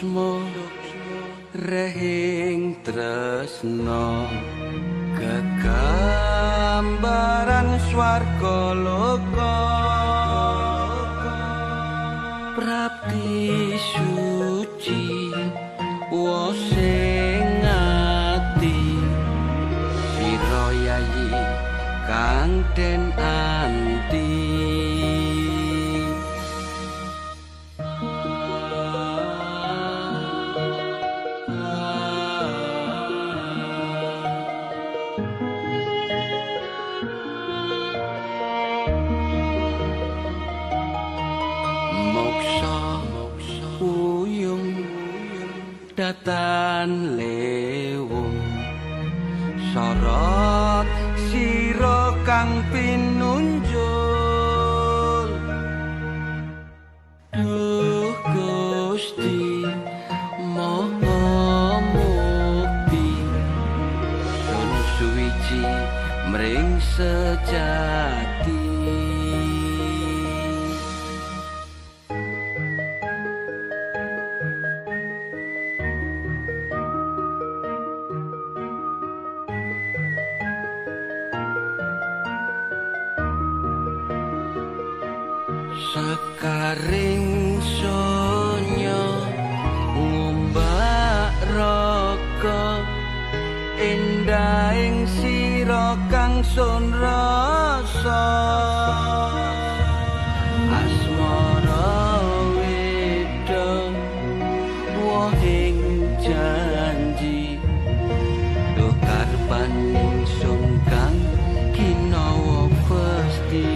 suksma rehing tresna kegambaran swarga loka prapti suci wosing ati sira yayi kang den anti datan lewung sorot sira kang pinunjul duh Gusti Maha Mukti sun suwiji mring sejati sakaring sonya ngumbak raka endahing sira kang sun rasa asmara wedang wohing janji duh karpaning sun kang kinawa pasti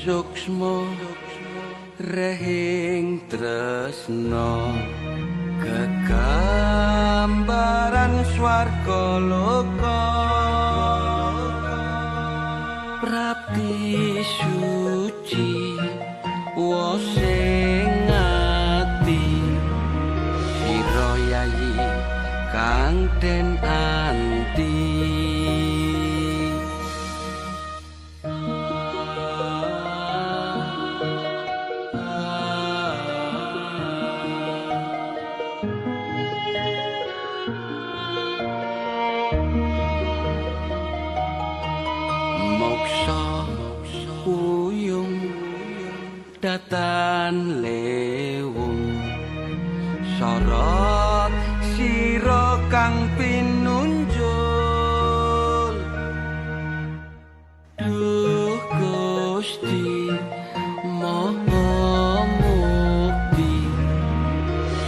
suksma rehing tresna kegambaran swarga loka prapti suci wosing ati sira yayi kang den anti datan lewung sorot sira kang pinunjul duh Gusti Maha Mukti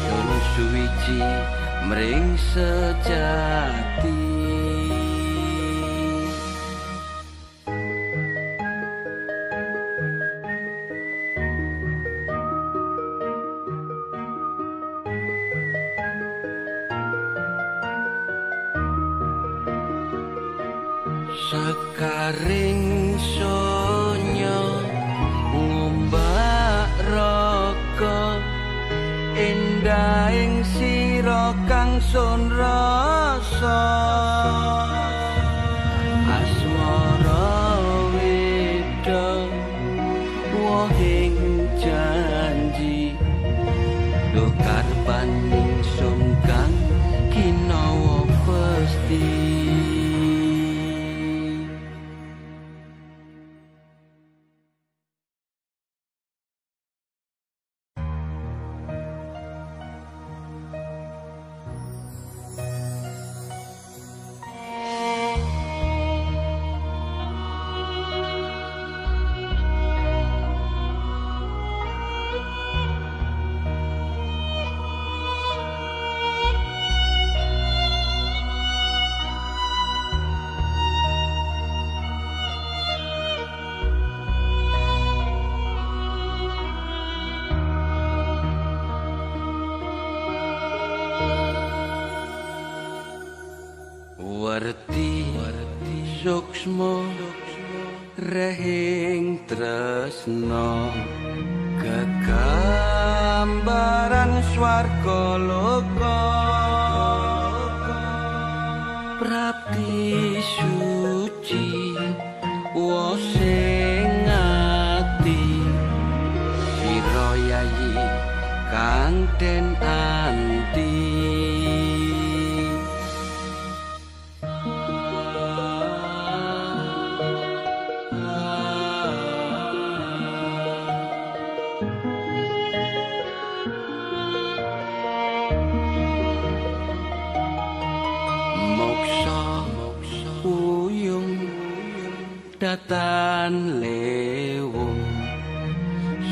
sun suwiji mring sejati sakaring sonya ngumbak raka endahing sira kang sun rasa asmara wedang wohing janji duh karpaning sun kang kinawa pesti Werti suksma rehing tresna kegambaran swarga loka prapti suci wosing ati sira yayi kang den anti datan lewung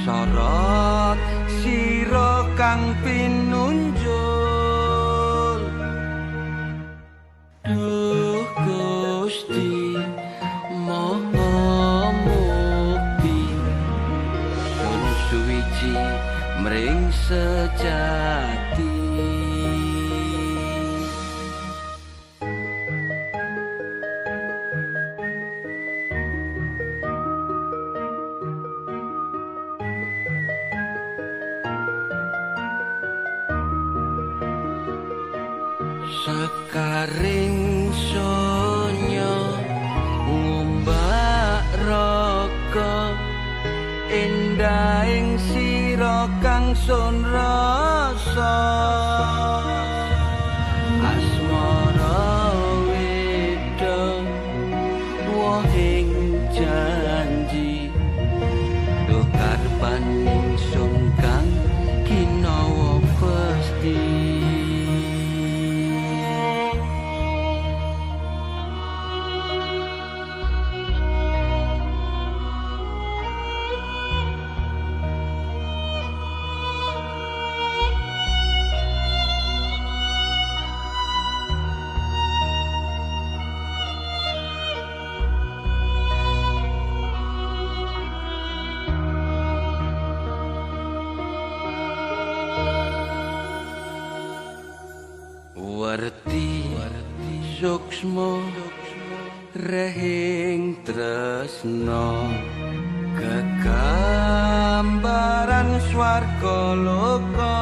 sorot sira kang pinunjul duh Gusti Maha Mukti sun suwiji mring sejati Sekaring sonya ngumbak raka endahing sira kang sun rasa asmara wedha wohing janji duh karpaning sun kang kinawa pesti Werti suksma rehing tresna kegambaran swarga loka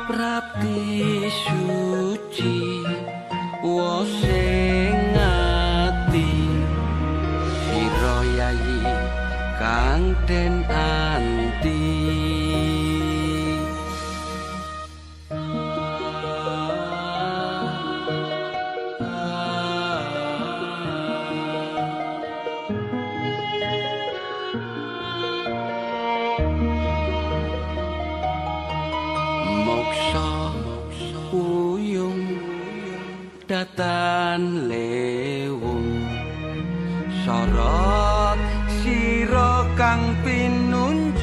prapti suci wosing ati sira yayi kang den anti datan lewung sorot sira kang pinunjul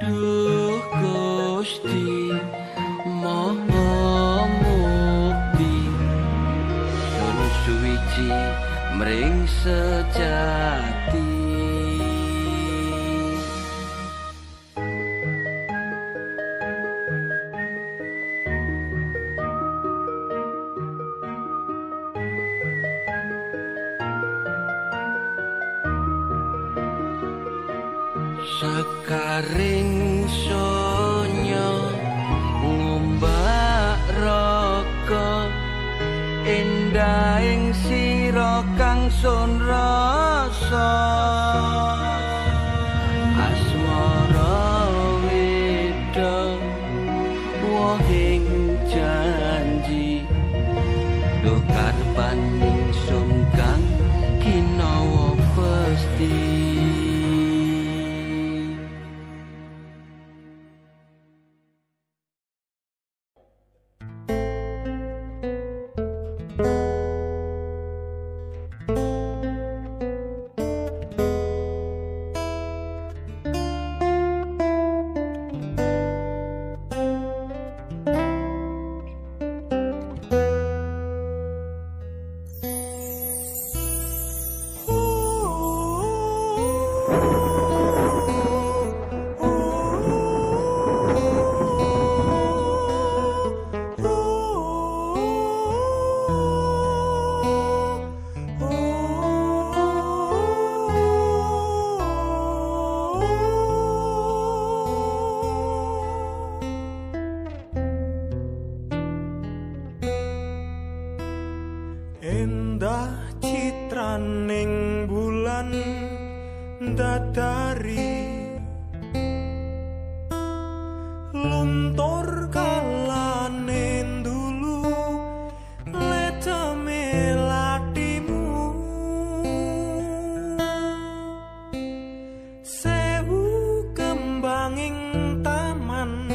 duh Gusti Maha Mukti sun suwiji mring sejati Sekaring sonya ngumbak raka endahing sira kang sun rasa asmara wedha wohing janji duh karpaning sun kang kinawa pesti indah citraning bulan dadari luntur kalane dulu letame latimu sewu kembanging taman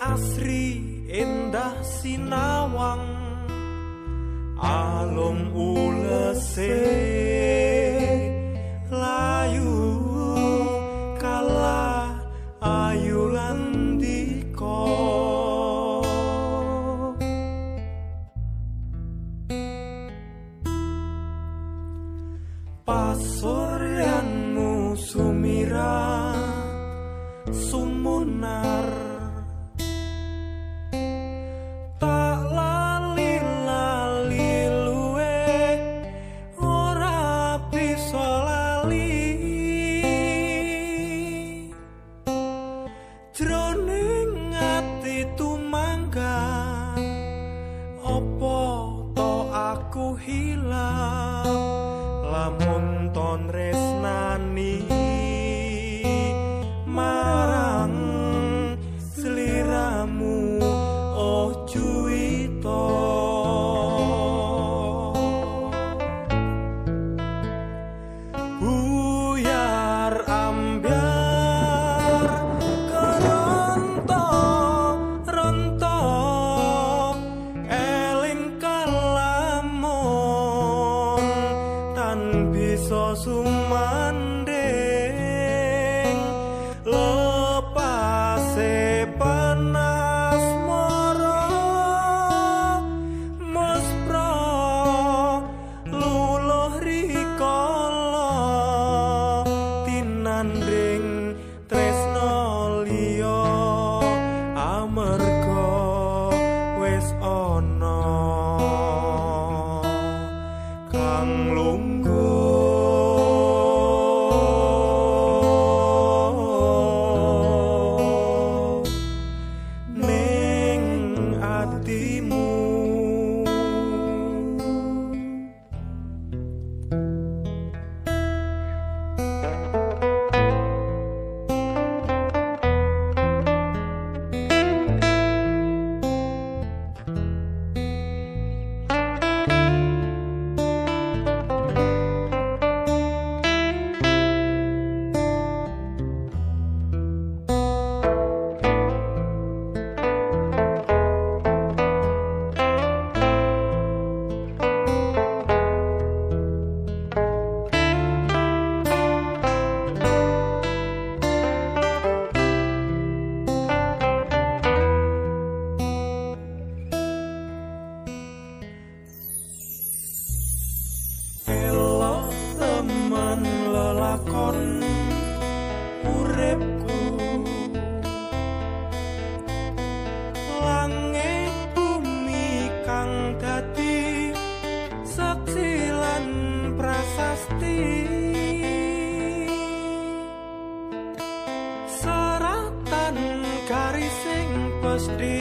asri indah sinawang alum ulese layu kala ayu landika pasuryanmu sumira sumunar tak lali luwe ora bisa lali jroning ati tumangga opo to aku hilang lamun ton resnani marang sliramu oh cuito buyar ambyar keronto eling kalamun tan bisa sumanding lepase panas mara muspra luluh rikala tinandring tresno liya amarga wis ana kang lungguh ning atimu elok teman lelakon uripku langit bumi kang dadi saksi lan prasasti seratan garising pasti